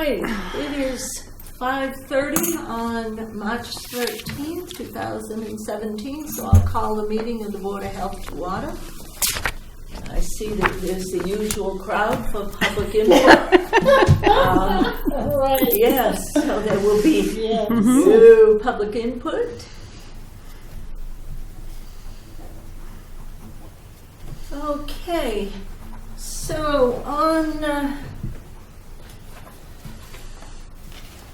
right, it is 5:30 on March 13th, 2017, so I'll call the meeting of the Board of Health to order. I see that there's the usual crowd for public input. Right. Yes, so there will be Yes. no public input. Okay, so on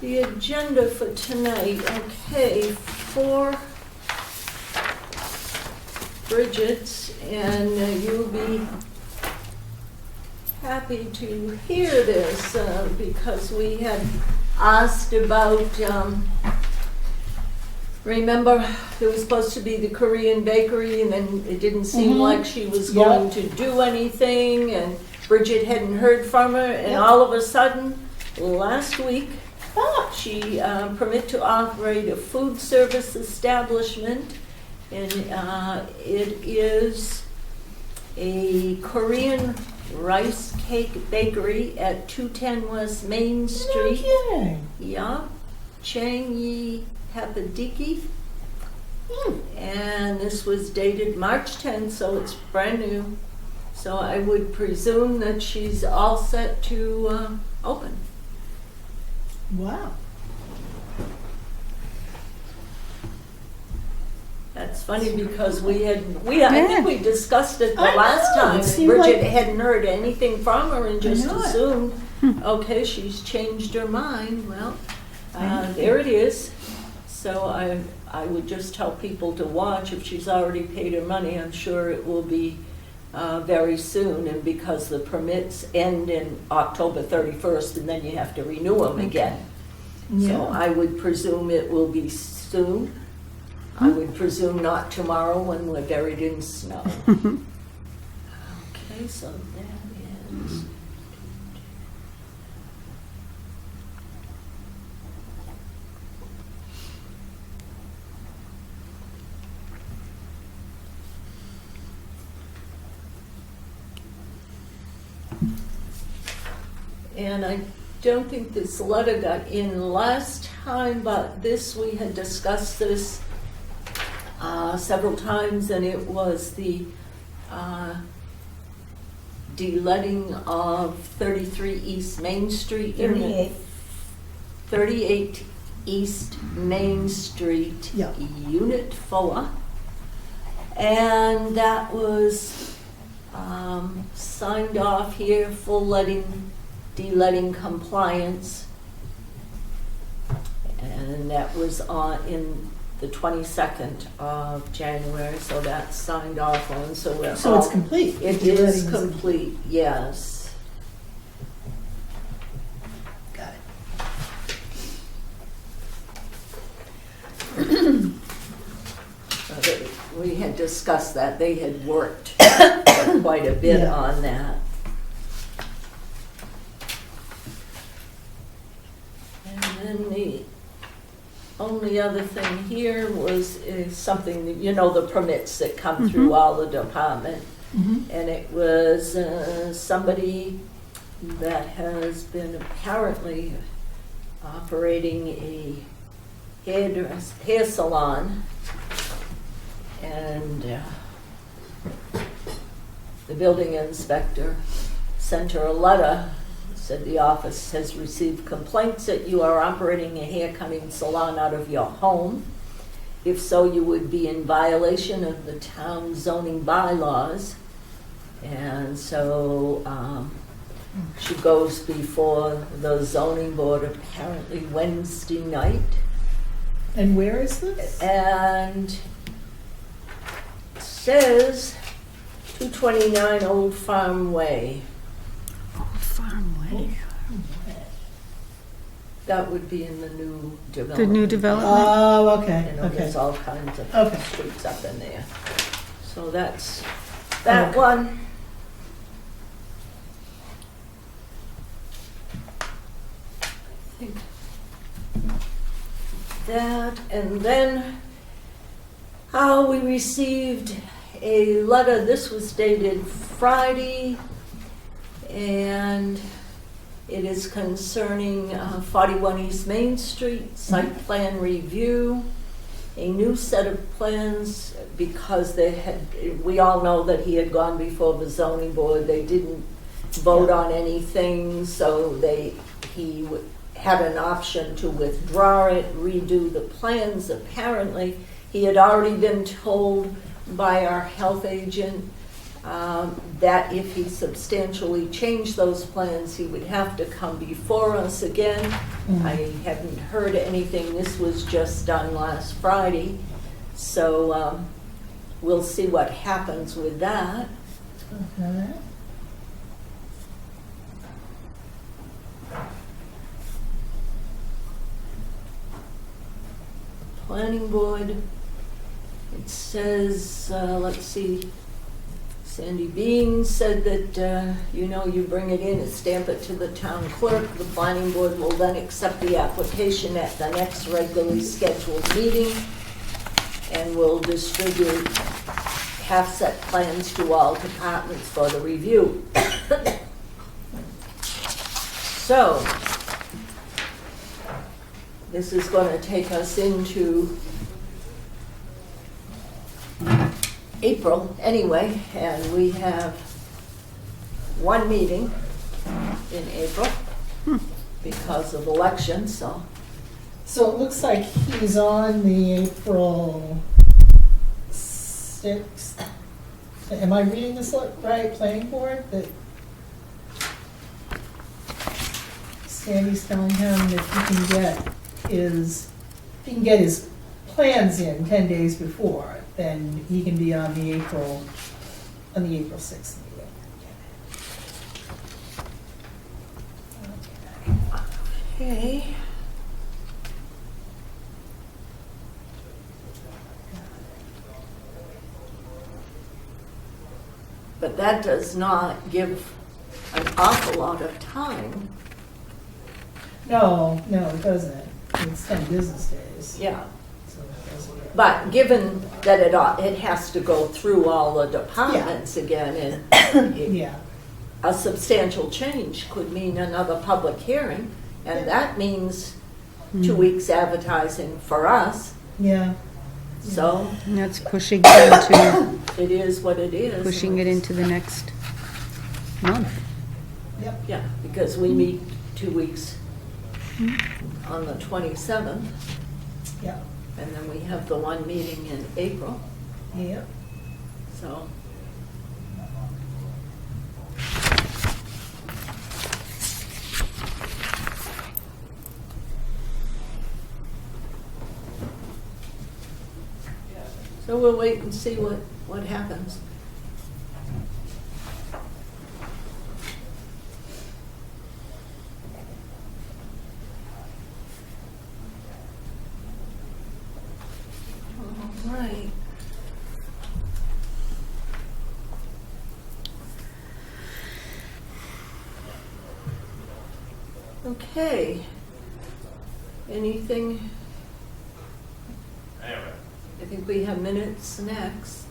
the agenda for tonight, okay, for Bridget's, and you'll be happy to hear this because we had asked about, remember there was supposed to be the Korean bakery and then it didn't seem like she was going to do anything, and Bridget hadn't heard from her, and all of a sudden last week she permit to operate a food service establishment, and it is a Korean rice cake bakery at 210 West Main Street. Okay. Yeah, Changyi Hapadiki. And this was dated March 10th, so it's brand new. So I would presume that she's all set to open. Wow. That's funny because I think we discussed it the last know, time. it seemed Bridget like- hadn't heard anything from her and just know it. assumed, okay, she's changed her mind. Well, there it is. So I would just tell people to watch. If she's already paid her money, I'm sure it will be very soon. And because the permits end in October 31st, and then you have to renew them again. So I would presume it will be soon. I would presume not tomorrow when we're buried in snow. Okay, so that is. And I don't think this letter got in last time, but we had discussed this several times, and it was the deletting of 33 East Main Street. 38 East Main Street, Unit 4. And that was signed off here, full deletting compliance. And that was in the 22nd of January, so that's signed off on. So it's complete. It is complete, yes. Got it. We had discussed that. They had worked quite a bit on that. And then the only other thing here is something, the permits that come through all the department. And it was somebody that has been apparently operating a hair salon, and the building inspector sent her a letter. Said the office has received complaints that you are operating a hair cutting salon out of your home. If so, you would be in violation of the town zoning bylaws. And so she goes before the zoning board apparently Wednesday night. And where is this? And it says 229 Old Farm Way. That would be in the new development. The new development? Oh, okay, There's all kinds of streets up in there. So that's that one. I think that, and then we received a letter. This was dated Friday, and it It is concerning 41 East Main Street, site plan review, a new set of plans, because we all know that he had gone before the zoning board. They didn't vote on anything, so he had an option to withdraw it, redo the plans. Apparently, he had already been told by our health agent that if he substantially changed those plans, he would have to come before us again. I hadn't heard anything. This was just done last Friday. So we'll see what happens with that. Okay. Planning board, it says, let's see, Sandy Bean said that, you bring it in and stamp it to the town clerk. The planning board will then accept the application at the next regularly scheduled meeting and will distribute half-set plans to all departments for the review. So, this is going to take us into April anyway, and we have one meeting in April because of elections, so. So it looks like he's on the April 6th. Am I reading this right? Planning board, that Sandy's telling him that he can get his plans in 10 days before, then he can be on the April 6th meeting. Okay. But that does not give an awful lot of time. No, it doesn't. It's 10 business days. Yeah. So it doesn't. But given that it has to go through all the departments again, and Yeah. a substantial change could mean another public hearing, and that means 2 weeks advertising for us. Yeah. So And that's pushing into, it is what it is. pushing it into the next month. Yep. Yeah, because we meet 2 weeks on the 27th, Yep. and then we have the one meeting in April, Yep. so. So we'll wait and see what happens. All right. Okay. Anything? I think we have minutes next.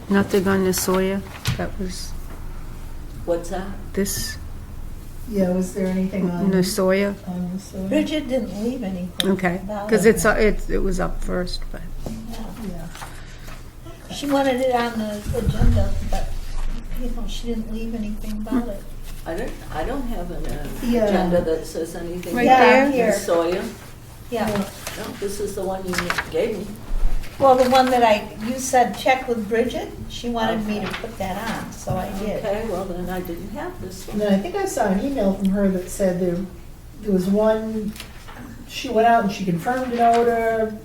Nothing on the Sawyer, that was What's that? this, Yeah, was there anything on the Sawyer? this? Bridget didn't leave anything. Okay, about because it. it was up first, but, Yeah. Yeah. She wanted it on the agenda, but, she didn't leave anything about it. I don't have an Yeah. agenda that says anything. Right Yeah, there? here. Sawyer? Yeah, No, this is the one you gave me. well, the one that you said check with Bridget, she wanted me to put that on, so I did. Okay, well then I didn't have this And one. then I think I saw an email from her that said there was one, she went out and she confirmed an odor.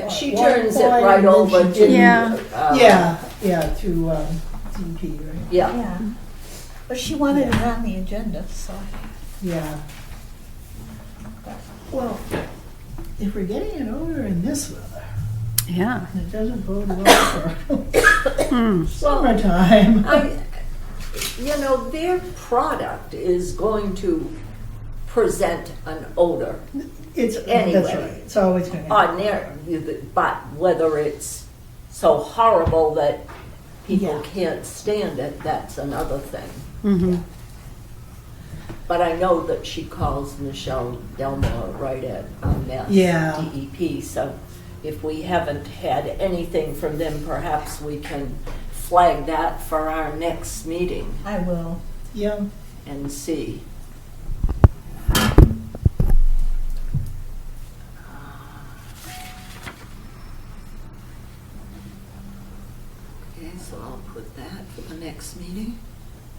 She at one turns it point, right and then over she to. didn't. Yeah. To DP, right? Yeah, Yeah, but she wanted it on the agenda, so. Yeah. Well, if we're getting an odor in this weather, yeah. it doesn't bode well for summertime. their product is going to present an odor It's, that's Anyway. right, it's always gonna happen. on there, but whether it's so horrible that people Yeah. can't stand it, that's another thing. Mm-hmm. But I know that she calls Michelle Delmore right at Mass Yeah. DEP, so if we haven't had anything from them, perhaps we can flag that for our next meeting I will. Yeah. and see. Okay, so I'll put that for the next meeting,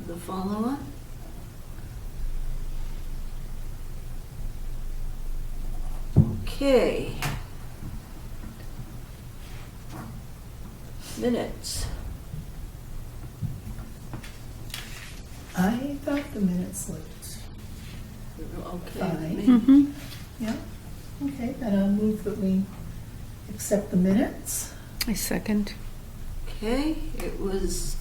the follow-up. Okay. Minutes. I thought the minutes looked Okay. fine. me. Mm-hmm. Yeah. Okay, then I'll move that we accept the minutes. I second. Okay, it was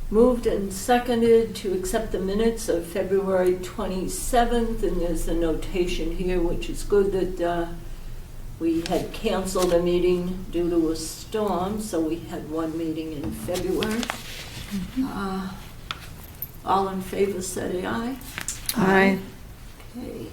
moved and seconded to accept the minutes of February 27th, and there's a notation here, which is good, that we had canceled a meeting due to a storm, so we had one meeting in February. All in favor, say aye. Aye. Okay.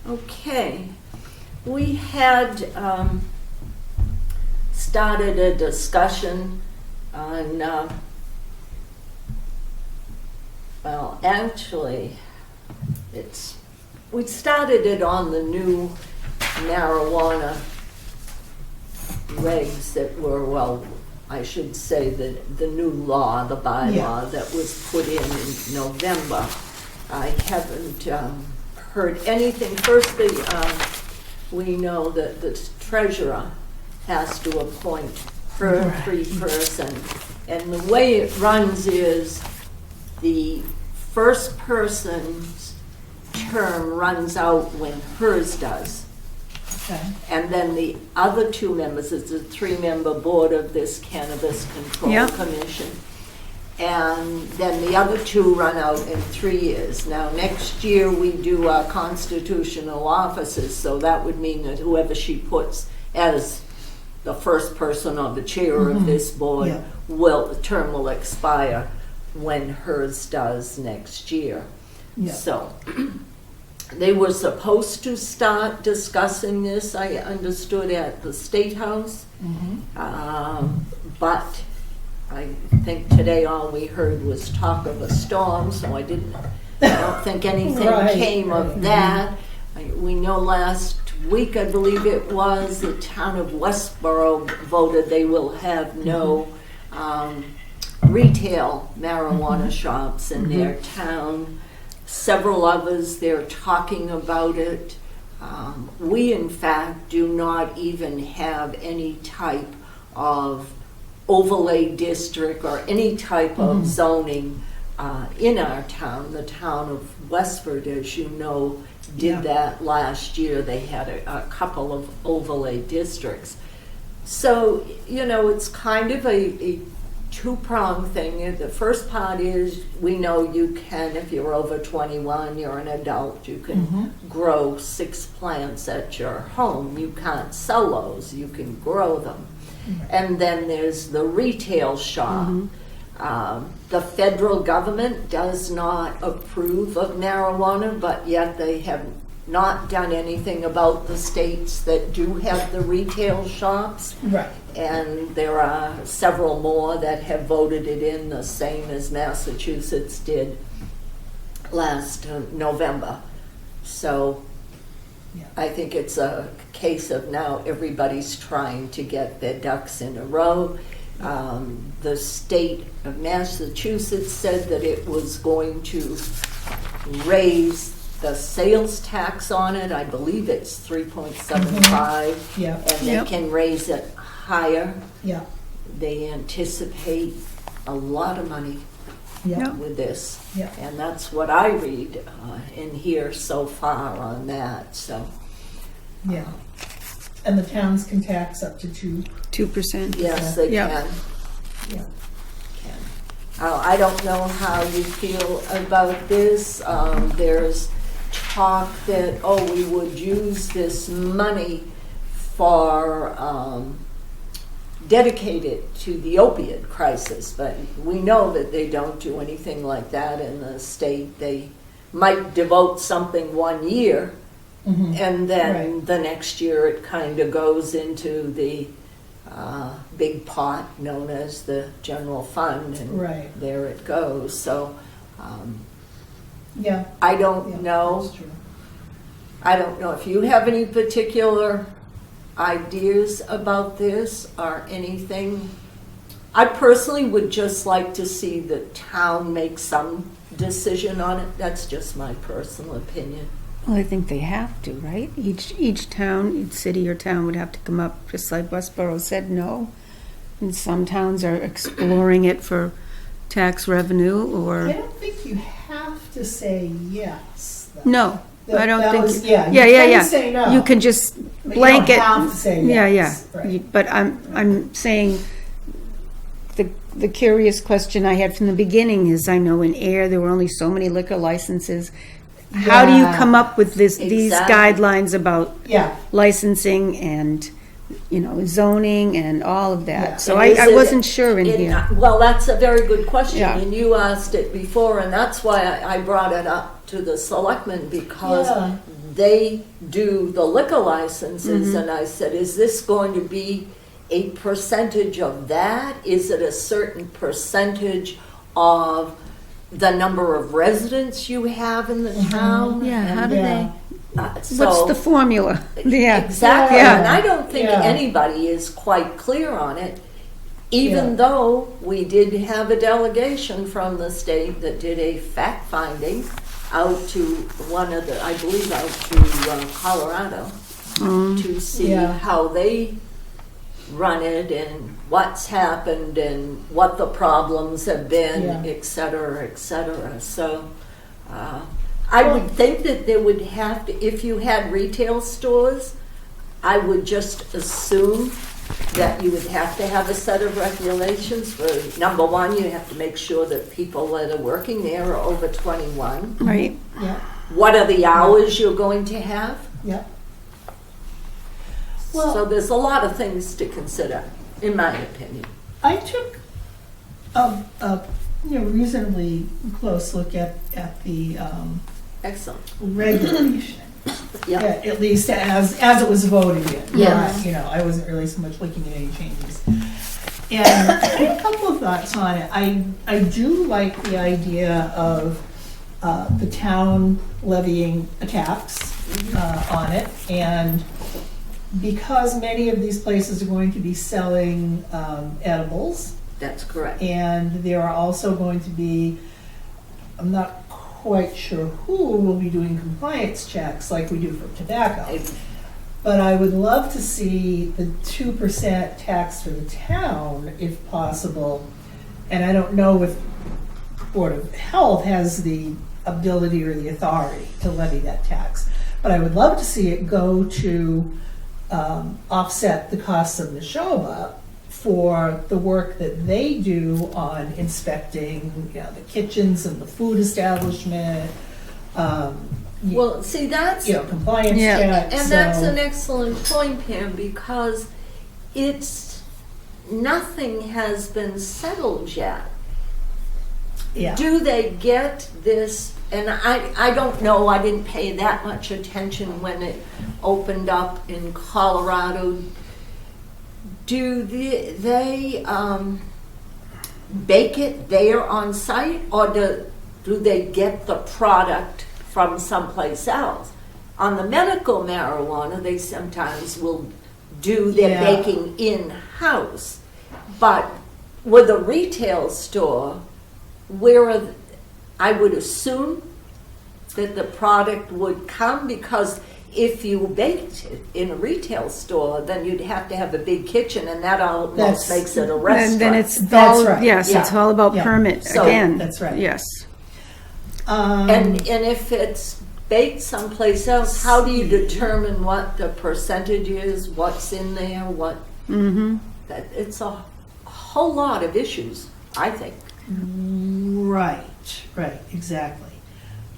Okay, we had started a discussion on, well, actually, we started it on the new marijuana regs that were, well, I should say the new law, the bylaw Yeah. that was put in November. I haven't heard anything. Firstly, we know that the treasurer has to appoint her Right. 3-person. And the way it runs is the first person's term runs out when hers does. Okay. And then the other 2 members, it's a 3-member board of this Cannabis Control Yep. Commission. And then the other 2 run out in 3 years. Now, next year, we do our constitutional offices, so that would mean that whoever she puts as the first person or the chair of this board, Yeah. the term will expire when hers does next year. Yeah. So, they were supposed to start discussing this, I understood, at the State House. But I think today all we heard was talk of a storm, so I don't think anything Right, came of right. that. We know last week, I believe it was, the town of Westboro voted they will have no retail marijuana shops in their town. Several others, they're talking about it. We, in fact, do not even have any type of overlay district or any type of zoning in our town. The town of Westford, as you know, did that last year. They had a couple of overlay districts. So, you know, it's kind of a two-pronged thing. The first part is, we know you can, if you're over 21, you're an adult, you can grow 6 plants at your home. You can't sell those, you can grow them. And then there's the retail shop. The federal government does not approve of marijuana, but yet they have not done anything about the states that do have the retail shops. Right. And there are several more that have voted it in, the same as Massachusetts did last November. So Yeah. I think it's a case of now everybody's trying to get their ducks in a row. The state of Massachusetts said that it was going to raise the sales tax on it. I believe it's 3.75, Yeah. and they Yep. can raise it higher. Yeah. They anticipate a lot of money Yeah. with this. Yeah. And that's what I read in here so far on that, so. Yeah. And the towns can tax up to 2%. Yes, they Yeah. can. Yeah. I don't know how you feel about this. There's talk that, we would use this money for, dedicate it to the opiate crisis, but we know that they don't do anything like that in the state. They might devote something one year, and then Right. the next year it kind of goes into the big pot known as the general fund, and Right. there it goes. So Yeah. I don't Yeah, know. that's true. I don't know if you have any particular ideas about this or anything. I personally would just like to see the town make some decision on it. That's just my personal opinion. Well, I think they have to, right? Each town, each city or town would have to come up, just like Westboro said no. And some towns are exploring it for tax revenue I or, don't think you have to say yes. though. no, I don't That think. was- yeah, you Yeah, can say no. You can just But blanket. You don't have to say Yeah, yes. yeah. Right. But I'm saying the curious question I had from the beginning is, I know in Ayer there were only so many liquor licenses. How do you Yeah. come up with these Exactly. guidelines about Yeah. licensing and, zoning and all of Yeah. that? So And is I it- wasn't sure in here. Well, that's a very good question, Yeah. and you asked it before, and that's why I brought it up to the selectmen, because Yeah. they do the liquor licenses, Mm-hmm. and I said, is this going to be a percentage of that? Is it a certain percentage of the number of residents you have in the town? Mm-hmm. Yeah, how And, do Yeah. What's so- the formula? Yeah. Exactly, Yeah. and I don't think Yeah. anybody is quite clear on it, even Yeah. though we did have a delegation from the state that did a fact-finding out to I believe out to Colorado, to see Yeah. how they run it and what's happened and what the problems have been, Yeah. et cetera, et cetera. So, I would think that there would have to, if you had retail stores, I would just assume that you would have to have a set of regulations. For number one, you have to make sure that people that are working there are over 21. Right. Yeah. What are the hours you're going to have? Yeah. So Well, there's a lot of things to consider, in my opinion. I took a reasonably close look at the Excellent. regulation. Yeah. At least as it was voted in. Yes. I wasn't really so much looking at any changes. And I had a couple of thoughts on it. I do like the idea of the town levying a tax on it, and because many of these places are going to be selling edibles, That's correct. and there are also going to be, I'm not quite sure who will be doing compliance checks like we do for tobacco. But I would love to see the 2% tax for the town, if possible. And I don't know if Board of Health has the ability or the authority to levy that tax. But I would love to see it go to offset the costs of Neshoba for the work that they do on inspecting, the kitchens and the food establishment, Well, see, that's, compliance Yeah. checks. and that's so- an excellent point, Pam, because nothing has been settled yet. Yeah. Do they get this? And I don't know, I didn't pay that much attention when it opened up in Colorado. Do they bake it there on site, or do they get the product from someplace else? On the medical marijuana, they sometimes will do their Yeah. baking in-house. But with a retail store, I would assume that the product would come, because if you baked it in a retail store, then you'd have to have a big kitchen, and that almost That's- makes it a restaurant. And then it's That's all, right. yes, it's Yeah. all about Yeah. permit So- again. That's right. Yes. and if it's baked someplace else, how do you determine what the percentage is, what's in there, what? That it's a whole lot of issues, I think. Right, exactly.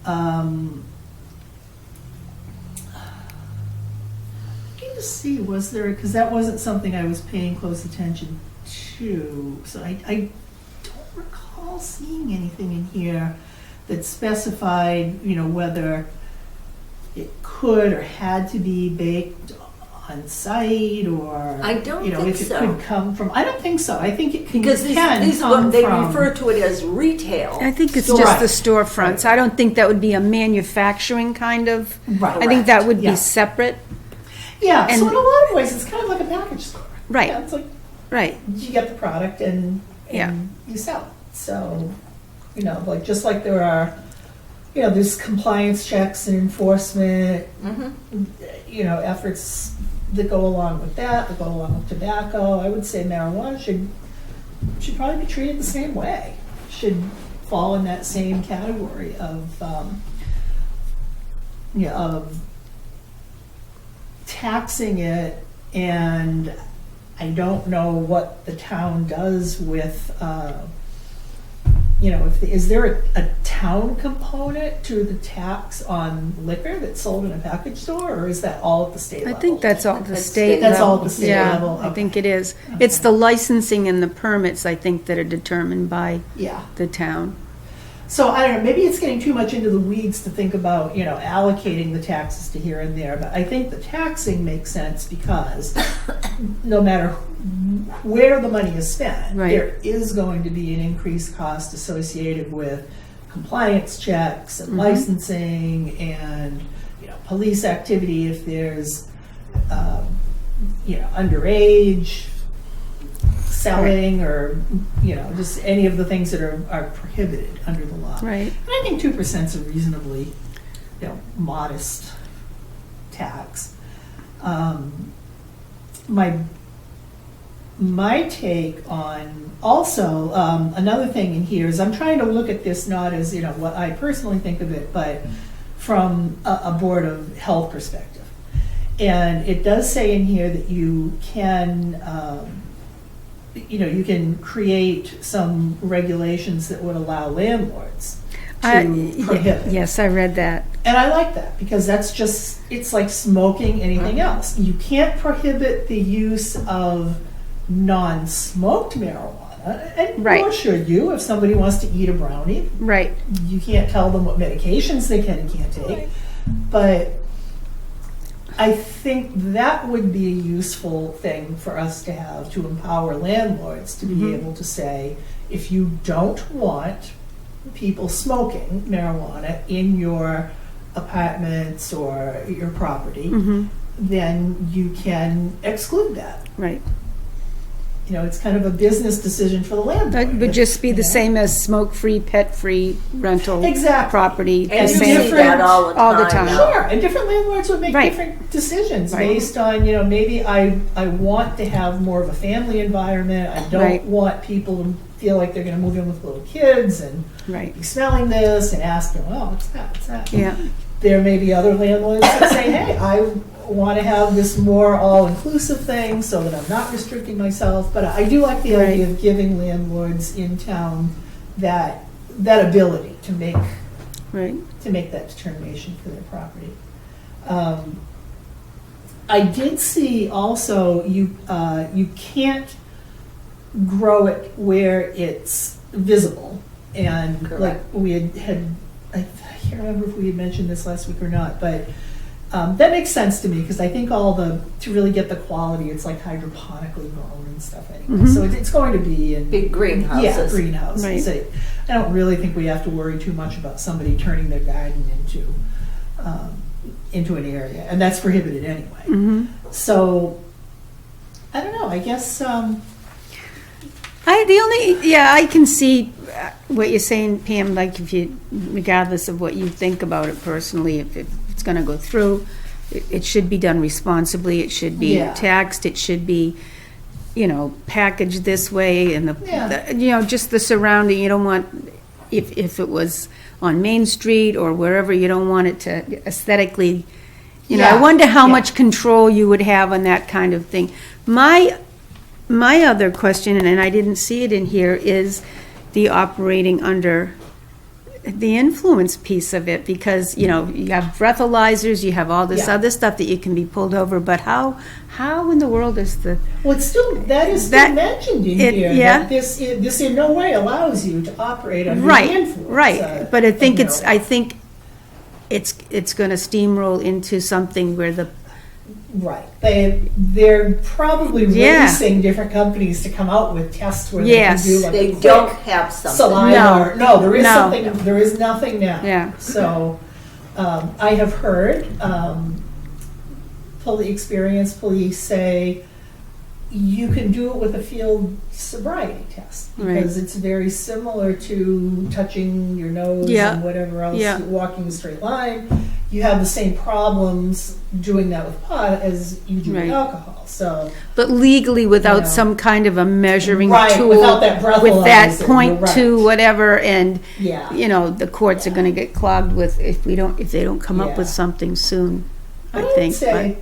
Looking to see, was there, because that wasn't something I was paying close attention to, so I don't recall seeing anything in here that specified, whether it could or had to be baked on site, or I don't think if it so. could come from. I don't think so. I think it can, Because these come they from. refer to it as retail. I think it's Store- just Right. the storefronts. I don't think that would be a manufacturing kind of, Right. I think that would Yeah. be separate. Yeah, And- so in a lot of ways, it's kind of like a package store. Right. Yeah, it's like Right, you get the product and Yeah. you sell it. So, like just like there are, there's compliance checks and enforcement, efforts that go along with that go along with tobacco. I would say marijuana should probably be treated the same way. Should fall in that same category of, of taxing it. And I don't know what the town does with, is there a town component to the tax on liquor that's sold in a package store, or is that all at the state I level? think that's all the That's state That's level. all at the state Yeah, level, I okay. think it is. It's the licensing and the permits, I think, that are determined by Yeah. the town. So I don't know, maybe it's getting too much into the weeds to think about, allocating the taxes to here and there, but I think the taxing makes sense because no matter where the money is spent, Right. there is going to be an increased cost associated with compliance checks and licensing and, police activity if there's, underage selling or, just any of the things that are prohibited under the law. Right. And I think 2% is a reasonably, modest tax. My take on also another thing in here is I'm trying to look at this not as what I personally think of it, but from a board of health perspective. And it does say in here that you can. You can create some regulations that would allow landlords to prohibit. Yes, I read that. And I like that because it's like smoking anything else. You can't prohibit the use of non-smoked marijuana, and Right. nor should you if somebody wants to eat a brownie. Right. You can't tell them what medications they can and can't take. But I think that would be a useful thing for us to have to empower landlords to be able to say, if you don't want people smoking marijuana in your apartments or your property, then you can exclude that. Right. It's kind of a business decision for the landlord. That would just be the same as smoke-free, pet-free rental Exactly. property. And the you it's same. see different that all the time. all the time. now. Sure, and different landlords would make Right. different decisions Right. based on, maybe I want to have more of a family environment. I don't Right. want people to feel like they're going to move in with little kids and Right. be smelling this and ask them, oh, what's that? What's that? Yeah. There may be other landlords that say, hey, I want to have this more all-inclusive thing so that I'm not restricting myself. But I do like the idea of giving landlords in town that ability to make Right. that determination for their property. I did see also you can't grow it where it's visible, and Correct. like we had I can't remember if we had mentioned this last week or not, but that makes sense to me because I think to really get the quality, it's like hydroponically grown and stuff anyway. So it's going to be in Big greenhouses. Yeah, greenhouses. Right. I don't really think we have to worry too much about somebody turning their garden into an area, and that's prohibited anyway. So I don't know. I guess I can see what you're saying, Pam. Like if you, regardless of what you think about it personally, if it's going to go through, it should be done responsibly. It should be Yeah. taxed. It should be, packaged this way, and Yeah. just the surrounding. You don't want if it was on Main Street or wherever, you don't want it to aesthetically, you know, I Yeah, wonder how yeah. much control you would have on that kind of thing. My other question, and I didn't see it in here, is the operating under the influence piece of it, because, you know, you have breathalyzers, you have all this Yeah. other stuff that you can be pulled over, but how in the world is the, Well, it's still, that is That- still mentioned in it- here, yeah. that this in no way allows you to operate under the right, influence. right, but I think of it's, marijuana. I think it's gonna steamroll into something where the, Right. They're probably Yeah. releasing different companies to come out with tests where they Yes. can do like They a quick don't have something. saliva. No. There is No. something. There is nothing now. Yeah. So I have heard experienced police say you can do it with a field sobriety test because Right. it's very similar to touching your nose Yeah. and whatever else, Yeah. walking a straight line. You have the same problems doing that with pot as you do Right. with alcohol. So but legally without know. some kind of a measuring Right, tool. without that With that breathalyzer, point you're two, right. whatever, and, yeah, you know, the courts are gonna get clogged with, if they don't come up with Yeah. something soon, I would think. say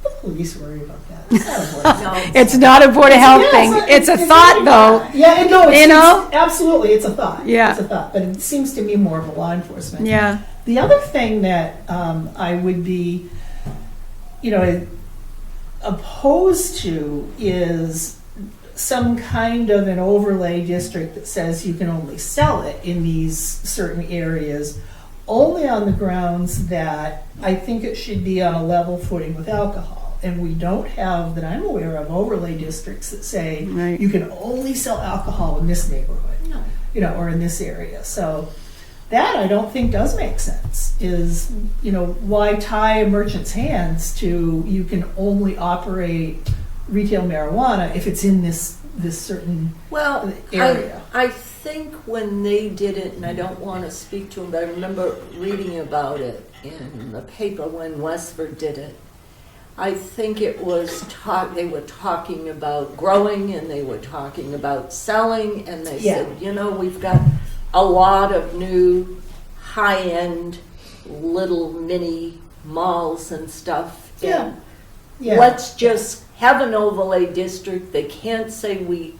the police worry about that. It's not a board. No, But it's not a Board of Health Yeah, thing, it's a it's thought not- though. Yeah, no, it's, You know? it's absolutely, it's a thought. Yeah. It's a thought, but it seems to me more of a law enforcement. Yeah, The other thing that I would be, you know, opposed to is some kind of an overlay district that says you can only sell it in these certain areas, only on the grounds that I think it should be on a level footing with alcohol. And we don't have, that I'm aware of, overlay districts that say Right. you can only sell alcohol in this neighborhood, No. you know, or in this area. So that I don't think does make sense, is, you know, why tie a merchant's hands to you can only operate retail marijuana if it's in this certain Well, area. I think when they did it, and I don't want to speak to them, but I remember reading about it in the paper when Westford did it. I think it was they were talking about growing and they were talking about selling, and they Yeah. said, you know, we've got a lot of new high-end little mini malls and stuff. Yeah. And Yeah. let's just have an overlay district. They can't say we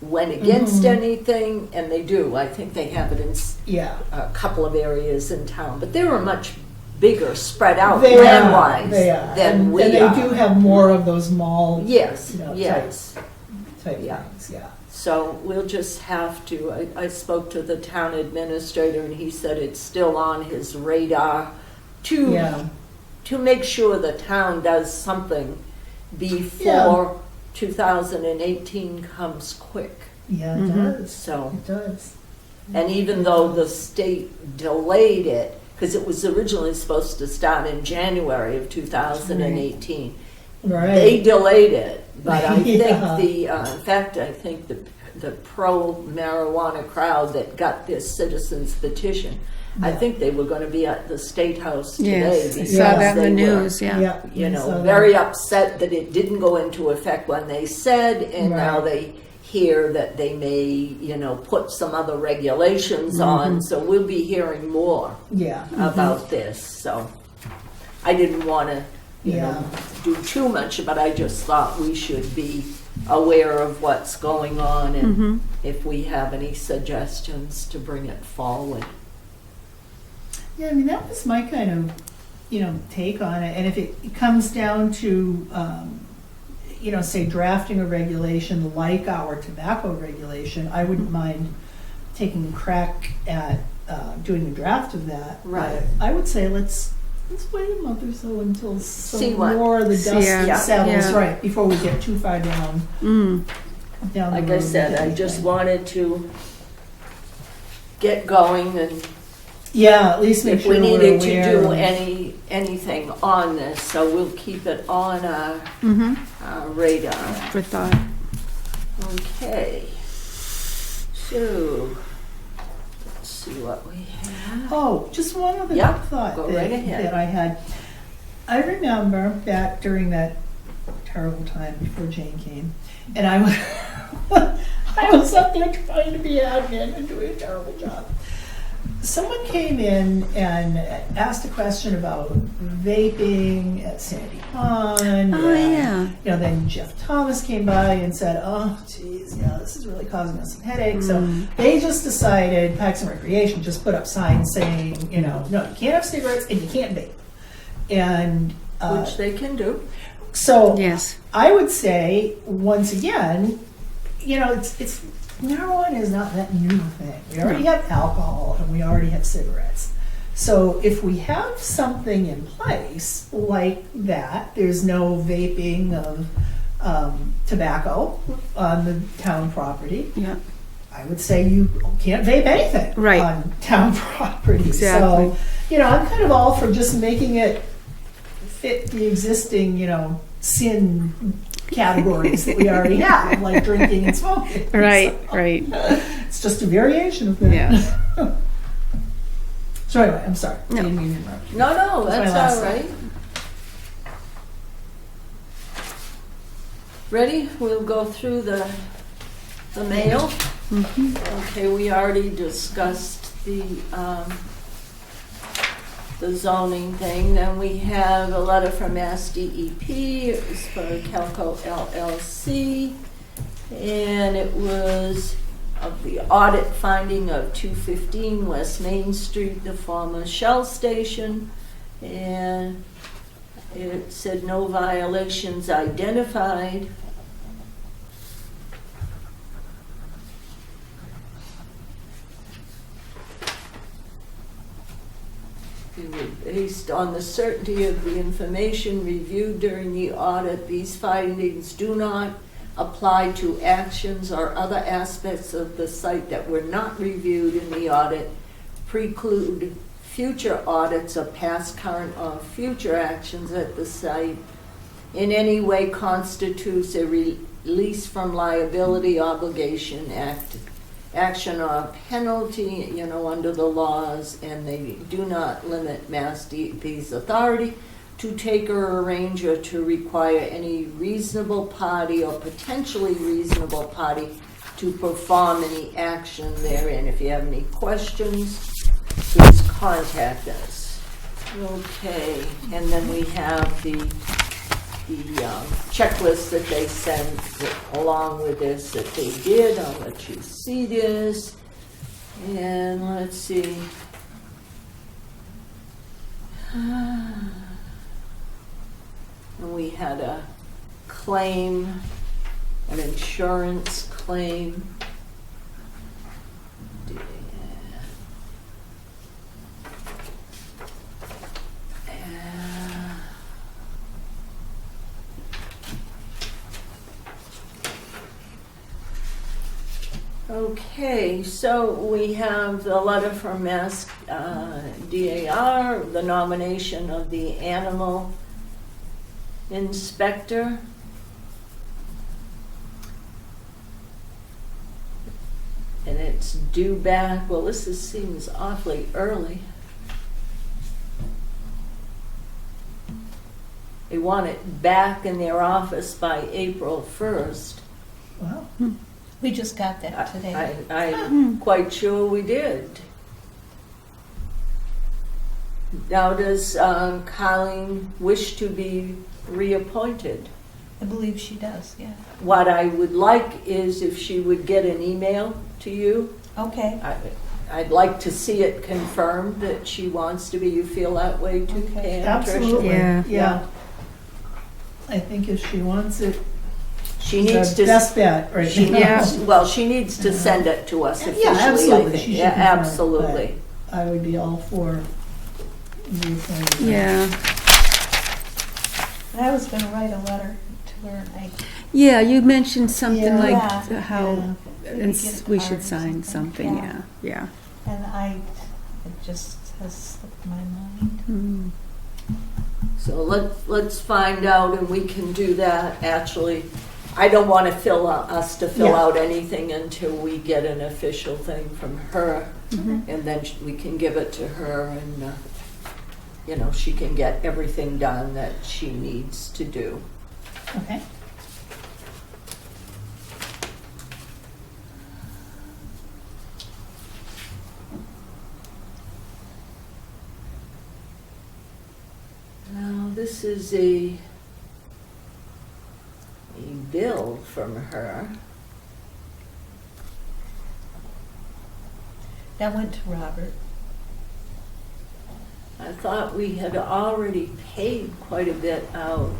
went against Mhm. anything, and they do. I think they have it in Yeah. a couple of areas in town, but they were much bigger, spread out They are. land-wise They are. than we and they are. do have more of those mall Yes, you know, yes. type Yeah. things. Yeah. So we'll just have to, I spoke to the town administrator, and he said it's still on his radar to Yeah. to make sure the town does something before 2018 comes quick. Yeah, it Mhm. does. So, It does. and even though the state delayed it, because it was originally supposed to start in January of 2018, Right. they delayed it. But I Yeah. think in fact, I think the pro-marijuana crowd that got this citizens petition, I Yeah. think they were going to be at the State House today. yes, I because saw that in the they were, news, yeah. Yeah. you I know, saw that. very upset that it didn't go into effect when they said, and now Right. they hear that they may, you know, put some other regulations on, so we'll be hearing more Yeah. about this, so I didn't want to, you Yeah. know, do too much, but I just thought we should be aware of what's going on and Mhm. if we have any suggestions to bring it forward. Yeah, I mean, that was my kind of, you know, take on it. And if it comes down to, you know, say drafting a regulation like our tobacco regulation, I wouldn't mind taking a crack at doing a draft of that. Right. But I would say let's wait a month or so until See some what- more of the See, dust yeah. settles, Yeah. right, before we get too far down Mm. the Like I road said, with I just anything. wanted to get going, and Yeah, at least make if sure we we're needed to aware do of- anything on this, so we'll keep it on our Mhm. radar. For thought. Okay. So, let's see what we have. Oh, just one other Yeah, thought go that, right ahead. that I had. I remember back during that terrible time before Jane came, and I was, I was up there trying to be admin and doing a terrible job. someone came in and asked a question about vaping at Sandy Pond. Oh, and, yeah. You know, then Jeff Thomas came by and said, "Oh, geez, yeah, this is really causing us some headaches." So they just decided, Parks and Recreation just put up signs saying, you know, no, you can't have cigarettes and you can't vape. And Which they can do. so Yes. I would say, once again, you know, it's marijuana is not that new thing. We already have alcohol and we already have cigarettes. So if we have something in place like that, there's no vaping of tobacco on the town property. Yeah. I would say you can't vape anything Right. on town property. Exactly. So, you know, I'm kind of all for just making it fit the existing, you know, sin categories that we already have, like drinking and smoking. Right, So, right. it's just a variation of that. Yes. So anyway, I'm sorry. No. I didn't mean to interrupt you. No, my that's last all right. Ready? We'll go through the mail. Okay, we already discussed the zoning thing. Then we have a letter from Mass DEP. It was for Calco LLC. And it was of the audit finding of 215 West Main Street, the former Shell station. And it said no violations identified. It was based on the certainty of the information reviewed during the audit. These findings do not apply to actions or other aspects of the site that were not reviewed in the audit, preclude future audits of past, current, or future actions at the site, in any way constitutes a release from liability, obligation, action or penalty, you know, under the laws, and they do not limit Mass DEP's authority to take or arrange or to require any reasonable party or potentially reasonable party to perform any action therein. If you have any questions, please contact us. Okay, and then we have the checklist that they sent along with this that they did. I'll let you see this. And let's see. And we had a claim, an insurance claim. Okay, so we have the letter from Mass DAR, the nomination of the animal inspector. And it's due back, well, seems awfully early. They want it back in their office by April 1st. Wow. We just got that today. I'm quite sure we did. Now, does Colleen wish to be reappointed? I believe she does, yeah. What I would like is if she would get an email to you. Okay, I'd like to see it confirmed that she wants to be. You feel that way too, Okay. Pam, Tricia? Absolutely. Yeah. Yeah. I think if she wants it, She needs the to. best bet right She now. needs, well, she needs to send it to us officially, Yeah, I absolutely. think. She should Yeah, confirm it, absolutely. but I would be all for reappointing. Yeah. and I was gonna write a letter to her, and I, Yeah, you mentioned something Yeah. like Yeah. how Maybe get a we card should or sign something, Yeah. yeah. and it just has slipped my mind. Mm. So let's find out, and we can do that. Actually, I don't want to fill Yeah. out anything until we get an official thing from her, and then we can give it to her, and she can get everything done that she needs to do. Okay. this is a bill from her. That went to Robert. I thought we had already paid quite a bit out.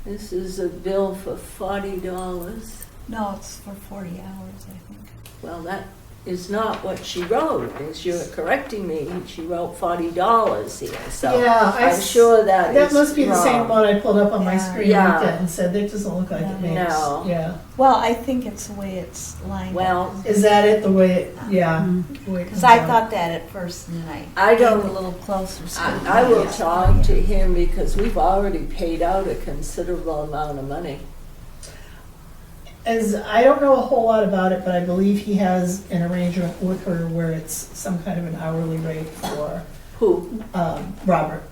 This is a bill for $40. No, it's for 40 hours, I think. Well, that is not what she wrote. As you're correcting me, she wrote $40 here, so Yeah, I'm sure that That is must be the same wrong. one I pulled up on my Yeah. screen Yeah. like that and said, that doesn't look like it makes, No. yeah. Well, I think it's the way it's lined Well, up. Is that it, the way it, yeah? Because I thought that at first, and then I came don't- a little closer. so I will yeah. talk to him because we've already paid out a considerable amount of money. As, I don't know a whole lot about it, but I believe he has an arrangement with her where it's some kind of an hourly rate for, Who? Robert,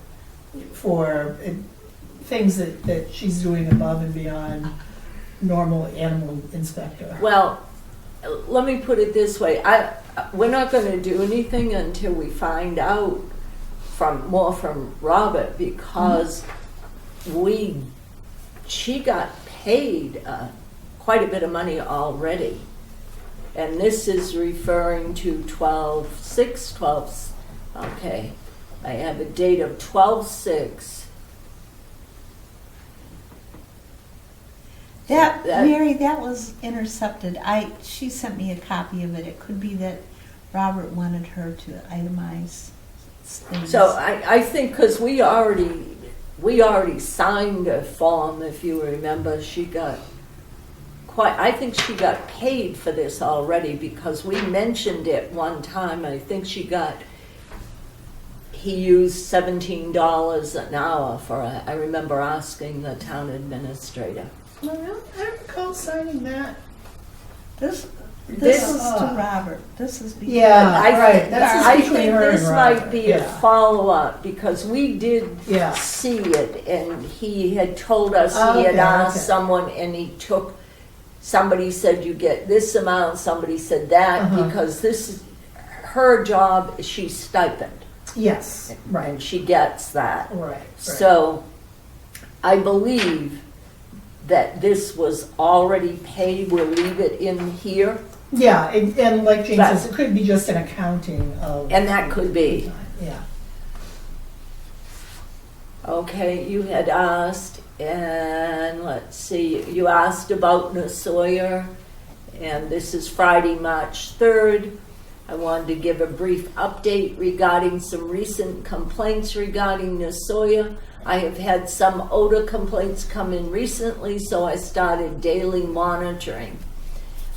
for things that she's doing above and beyond normal animal inspector. Well, let me put it this way. We're not going to do anything until we find out more from Robert because she got paid quite a bit of money already. And this is referring to 12/6, okay. I have a date of 12/6. That, That- Mary, that was intercepted. She sent me a copy of it. It could be that Robert wanted her to itemize things. So I think because we already signed a form, if you remember, I think she got paid for this already because we mentioned it one time. I think he used $17 an hour I remember asking the town administrator. I recall signing that. This This- is to Robert. This is because Yeah. I right, think, that's I between think her and this might Robert, be a yeah. follow-up because we did Yeah. see it and he had told us Oh, he had okay, asked okay. someone and somebody said you get this amount, somebody said that Uh-huh. because this is her job, she's stipend Yes, right, and she gets that. right. So I believe that this was already paid. We'll leave it in here. Yeah, and like Jane But- says, it could be just an accounting of. And that could be. Yeah. Okay, you had asked, and let's see, you asked about Nasoya, and this is Friday, March 3rd. I wanted to give a brief update regarding some recent complaints regarding Nasoya. I have had some odor complaints come in recently, so I started daily monitoring.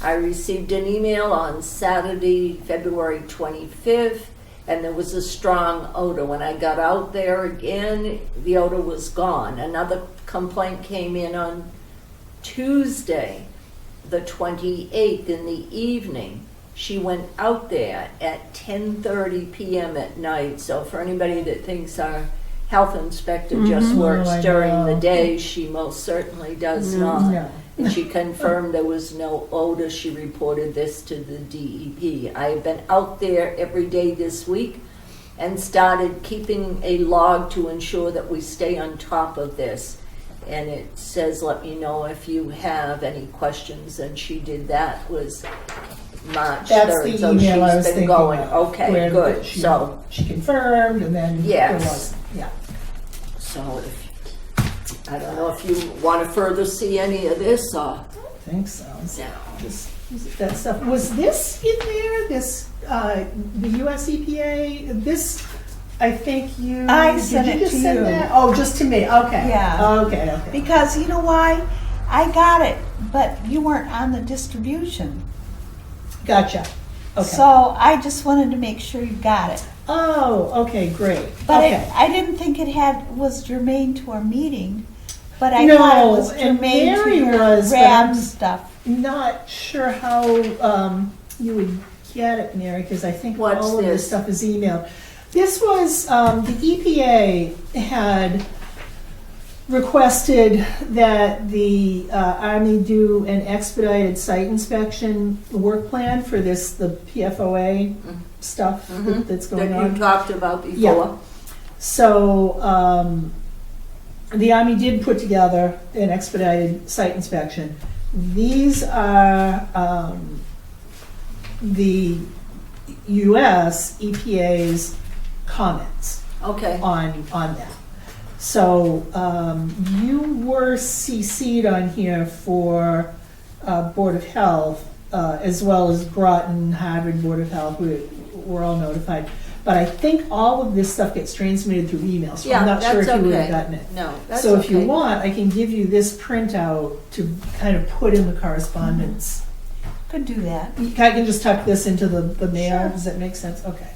I received an email on Saturday, February 25th, and there was a strong odor. When I got out there again, the odor was gone. Another complaint came in on Tuesday, the 28th in the evening. She went out there at 10:30 p.m. at night. So for anybody that thinks our health inspector just works Oh, I during the know. day, she most certainly does not. No. And she confirmed there was no odor. She reported this to the DEP. I have been out there every day this week and started keeping a log to ensure that we stay on top of this. And it says, let me know if you have any questions. And she did that, was March 3rd. That's the So email I was she's been thinking going. of. Okay, where good. She So confirmed and then there Yes. was, yeah. I don't know if you want to further see any of this or. I think so. No. That stuff, was this in there, this, the US EPA, this, I think you. I sent did it you just to send you. that? Oh, just to me, okay. Yeah. Okay. because you know why? I got it, but you weren't on the distribution. Gotcha, okay. So I just wanted to make sure you got it. Oh, okay, great, But okay. I didn't think it was germane to our meeting, but I No, thought it was and germane to Mary your was, but RAB I'm- stuff. Not sure how you would get it, Mary, because I think What's all of this this? stuff is emailed. This was, the EPA had requested that the Army do an expedited site inspection work plan for the PFOA stuff that's that going you on. talked about before. Yeah. So, the Army did put together an expedited site inspection. These are, the US EPA's comments Okay. on that. So, you were CC'd on here for, Board of Health, as well as Groton, Harvard Board of Health, we're all notified. But I think all of this stuff gets transmitted through email, so Yeah, I'm not sure if that's you would have okay. gotten it. No, that's So if you okay. want, I can give you this printout to kind of put in the correspondence. Could do that. I can just tuck this into the mail, Sure. does that make sense? Okay.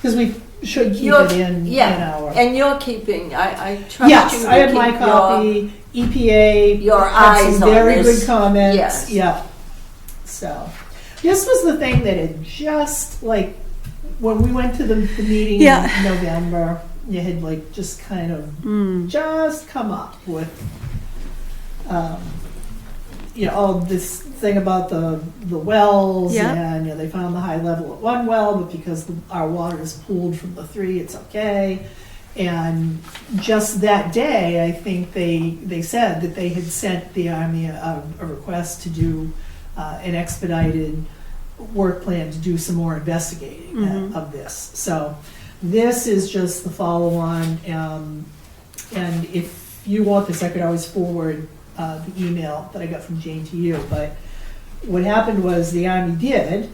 Because we should keep You're- it in yeah, our. And you're keeping, I trust you Yes, to I have my keep your- copy, EPA. your had eyes some on very this. good comments, Yes. yeah. So, this was the thing that had just, like, when we went to the meeting Yeah. in November, you had like just kind of just come up with, all this thing about the wells, Yeah. and they found the high level at one well, but because our water is pooled from the three, it's okay. And just that day, I think they said that they had sent the Army a request to do an expedited work plan to do some more investigating of this. So this is just the follow-on, and if you want this, I could always forward the email that I got from Jane to you. But what happened was the Army did,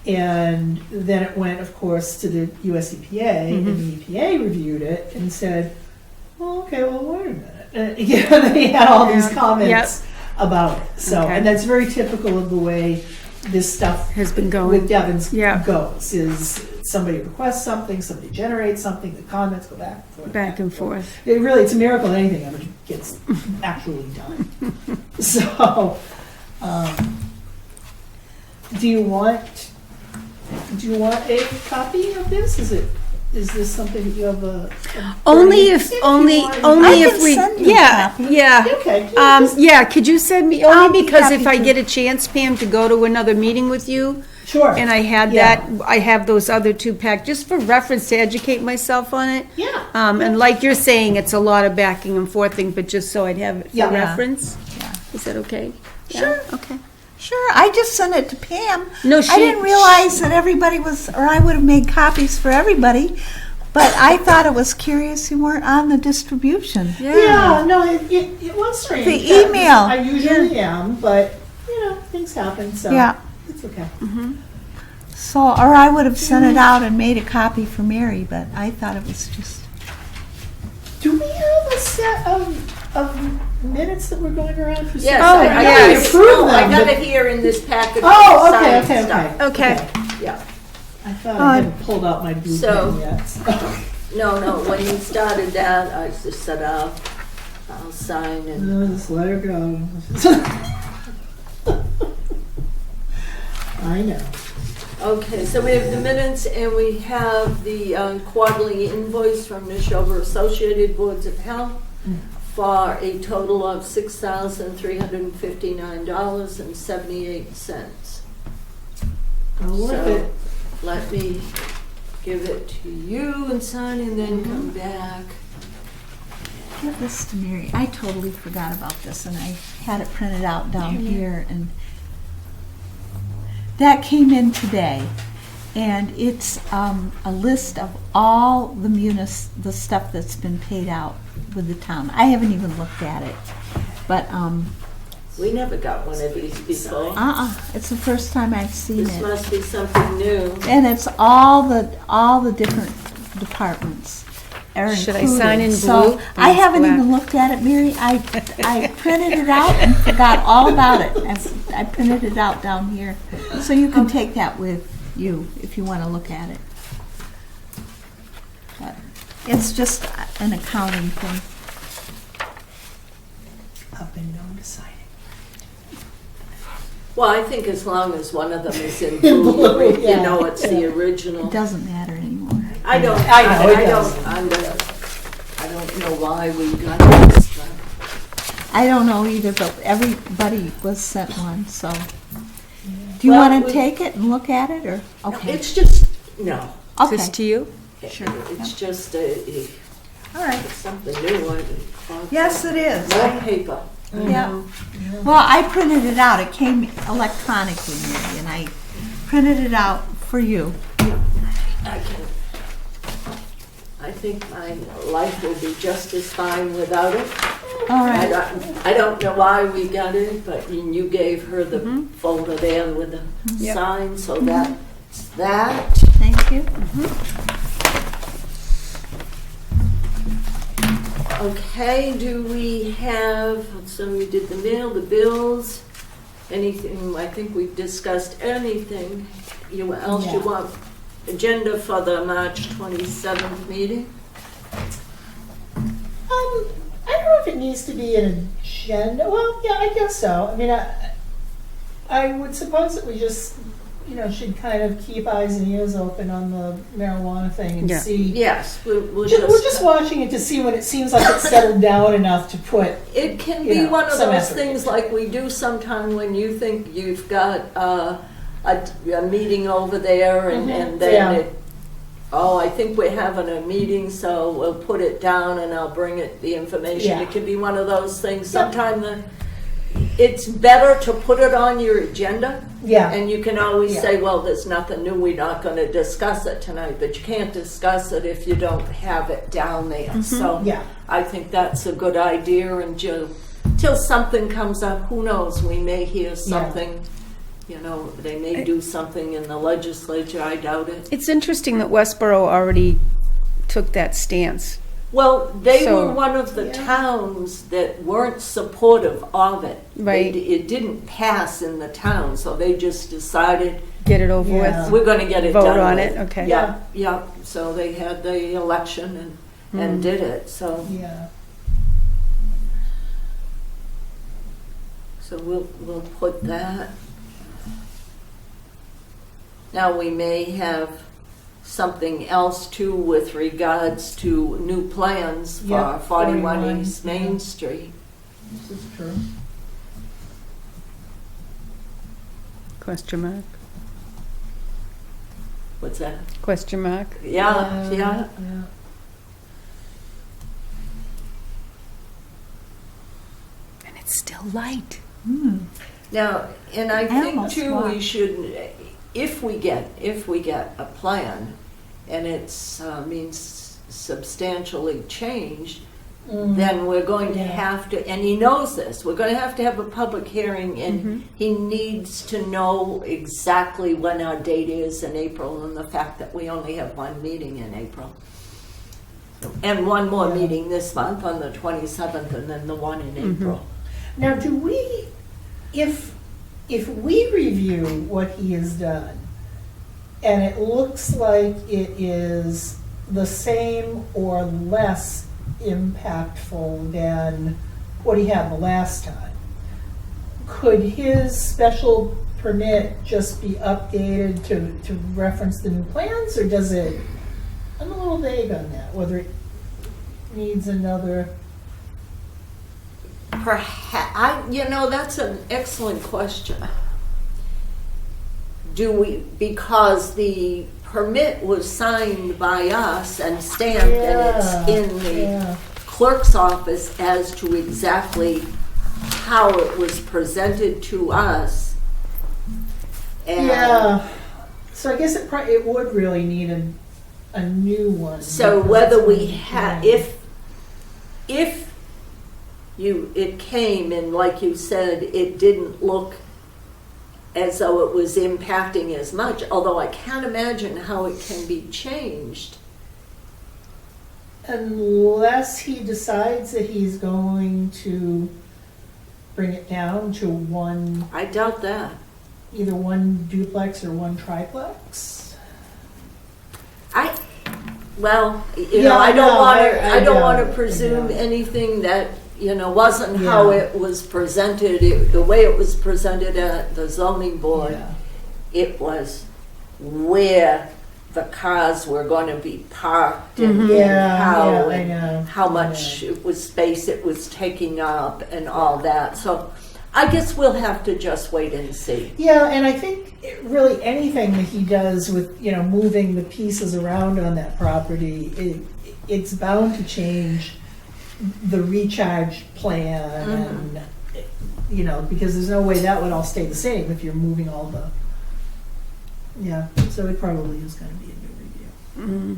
and then it went, of course, to the US EPA, and the EPA reviewed it and said, well, okay, well, wait a minute. They had all these comments about it. So, Okay. and that's very typical of the way this stuff Has been with going. Devon's Yeah. goes, is somebody requests something, somebody generates something, the comments go back and forth. Back and forth. It's a miracle anything ever gets actually done. So, do you want a copy of this? Is this something that you have a Only burning- if, you only, want- only I if can we, send you a yeah, copy. yeah. Okay. Yeah, could you send me, I'll only be because if happy I to. get a chance, Pam, to go to another meeting with you, Sure. and I had Yeah. that, I have those other two packed, just for reference to educate myself on it. Yeah. And like you're saying, it's a lot of backing and forthing, but just so I'd have it Yeah. for reference. Yeah. Is that okay? Yeah? Sure. Okay. Sure, I just sent it to Pam. No, I didn't realize that everybody was, or I would have made copies for everybody, but I thought it was curious you weren't on the distribution. Yeah, no, it was strange. The email. I usually am, but, things happen, so Yeah. it's okay. So, or I would have sent it out and made a copy for Mary, but I thought it was just, Do we have a set of minutes that we're going around for? Yes, Oh, I yes. approve I them, got but- it here in this packet. Oh, of okay, signed okay, stuff. Okay. Yeah. I thought I hadn't pulled out my blue So- pen yet. No, when you started that, I just said, I'll sign and, No, just let her go. I know. okay, so we have the minutes and we have the quarterly invoice from Neshoba Associated Boards of Health for a total of $6,359.78. I'll work So it. let me give it to you and sign and then come back. give this to Mary. I totally forgot about this and I had it printed out down here and that came in today. And it's a list of all the stuff that's been paid out with the town. I haven't even looked at it, but We never got one of these before. it's the first time I've seen This it. must be something new. And it's all the different departments are Should I included. sign in So blue? I haven't Black. even looked at it, Mary. I printed it out and forgot all about it. I printed it out down here, so you can take that with you if you want to look at it. But it's just an accounting thing. I've been known to sign it. Well, I think as long as one of them is in blue, you know it's the original. It doesn't matter anymore. I don't, I know, it doesn't. I don't know why we got this, but I don't know either, but everybody was sent one. So, do you Well, want we- to take it and look at it, or okay? it's just, no. Okay. Just to you? Sure. It's just All right. It's something new. Yes, it is. More paper. Yeah. Well, I printed it out. It came electronically, maybe, and I printed it out for you. I think my life will be just as fine without it. All right. I don't know why we got it, but you gave her the folder there with the sign, so that's that. Thank you. Okay, do we have, so we did the mail, the bills, anything, I think we've discussed anything else you want? Agenda for the March 27th meeting? I don't know if it needs to be an agenda. Well, yeah, I guess so. I mean, I would suppose that we just, should kind of keep eyes and ears open on the marijuana thing and see. Yes, we're just watching it to see when it seems like it's settled down enough to put. It can be one of some those effort. things like we do sometime when you think you've got a meeting over there and then I think we're having a meeting, so we'll put it down and I'll bring it the information. Yeah. It can be one of those things. Sometimes it's better to put it on your agenda. Yeah. And you can always Yeah. say, well, there's nothing new, we're not going to discuss it tonight, but you can't discuss it if you don't have it down there. So Yeah. I think that's a good idea, and till something comes up, who knows, we may hear something, they may do something in the legislature, I doubt it. It's interesting that Westboro already took that stance. Well, they So- were one of the towns that weren't supportive of it. Right. It didn't pass in the town, so they just decided, Get it over Yeah. with. we're going to get it Vote done on with. it, okay. Yeah. So they had the election and did it. So Yeah. we'll put that. Now we may have something else too with regards to new plans for Yeah, 41 41, East Main Street. This is true. Question mark? What's that? Question mark? Yeah. Yeah. And it's still light. Now, and I I think almost too, we walked. should, if we get a plan, and it's means substantially changed, then we're going to Yeah. have to, and he knows this, we're going to have a public hearing, and he needs to know exactly when our date is in April, and the fact that we only have one meeting in April. And one more meeting this month on the 27th, and then the one in April. Now, do we, if we review what he has done, and it looks like it is the same or less impactful than what he had the last time, could his special permit just be updated to reference the new plans, or does it, I'm a little vague on that, whether it needs another. Perhaps, that's an excellent question. Do we, because the permit was signed by us and stamped, and it's in the clerk's office as to exactly how it was presented to us. And Yeah, so I guess it would really need a new one. so because whether it's we been- had, yeah. if it came and like you said, it didn't look as though it was impacting as much, although I can't imagine how it can be changed. Unless he decides that he's going to bring it down to one, I doubt that. either one duplex or one triplex. Well, Yeah, I don't no, want I to. I don't want doubt to it, presume I doubt it. anything that wasn't how Yeah. it was presented. The way it was presented at the zoning board, Yeah. it was where the cars were going to be parked and Yeah, how yeah, I and know. how I much know. it was space it was taking up and all that. So I guess we'll have to just wait and see. Yeah, and I think really anything that he does with, moving the pieces around on that property, it's bound to change the recharge plan and, because there's no way that would all stay the same if you're moving all the, so it probably is going to be a new review. Mm.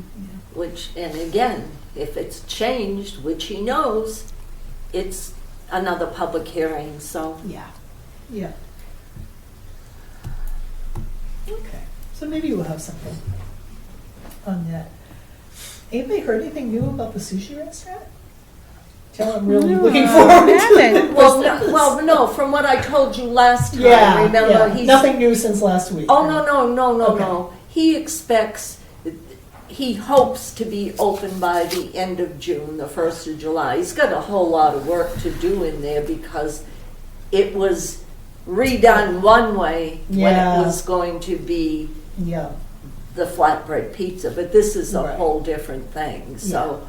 Which, and again, if it's changed, which he knows, it's another public hearing, so. Yeah. Okay, so maybe we'll have something on that. Anybody heard anything new about the sushi restaurant? Tell I'm really looking forward to it. Well, no, from what I told you last time, remember, he's. Nothing new since last week. Oh, no, Okay. no. He hopes to be open by the end of June, the 1st of July. He's got a whole lot of work to do in there because it was redone one way when it was going to be the flatbread pizza, but this is a whole different thing. So,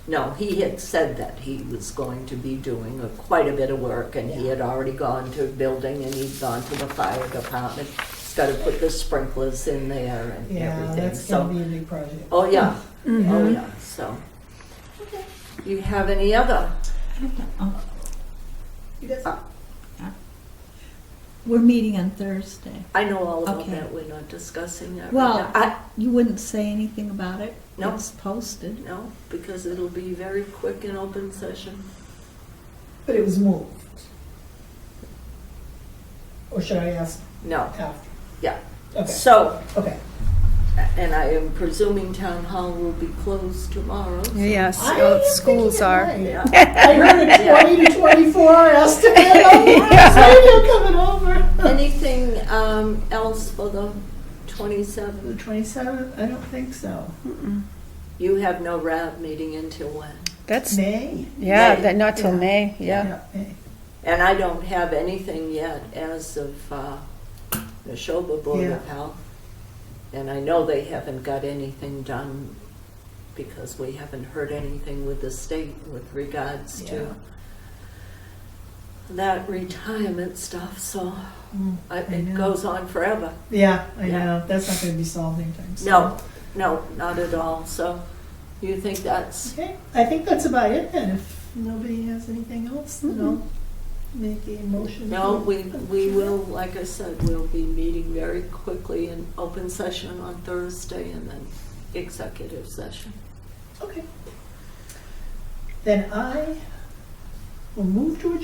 no, he had said that he was going to be doing quite a bit of work, and he had already gone to building and he'd gone to the fire department. He's got to put the sprinklers in there and everything. That's going to be a big project. Oh, yeah. Oh, yeah. So, you have any other? You guys? We're meeting on Thursday. I know all about Okay. that. We're not discussing that Well, right now. you wouldn't say anything about it? No. It's posted. No, because it'll be very quick in open session. But it was moved. Or should I ask No. after? Yeah. Okay. So, Okay. and I am presuming town hall will be closed tomorrow. So. Yes, I am schools thinking are. it might. Yeah. I heard a 20 to 24 estimate. Maybe I'm coming over. Anything else for the The 27th? 27th? I don't think so. You have no RAB meeting until when? That's, May? yeah, May. that not till Yeah. May, yeah. May. And I don't have anything yet as of the Neshoba Board of Health. And I know they haven't got anything done because we haven't heard anything with the state with regards to that retirement stuff. So I it know. goes on forever. Yeah, I Yeah. know. That's not going to be solved anytime soon. No, not at all. So you think that's Okay, I think that's about it then. If nobody has anything else, then I'll make a motion. no? to- We will, like I said, we'll be meeting very quickly in open session on Thursday and then executive session. Okay. Then I will move to adjourn.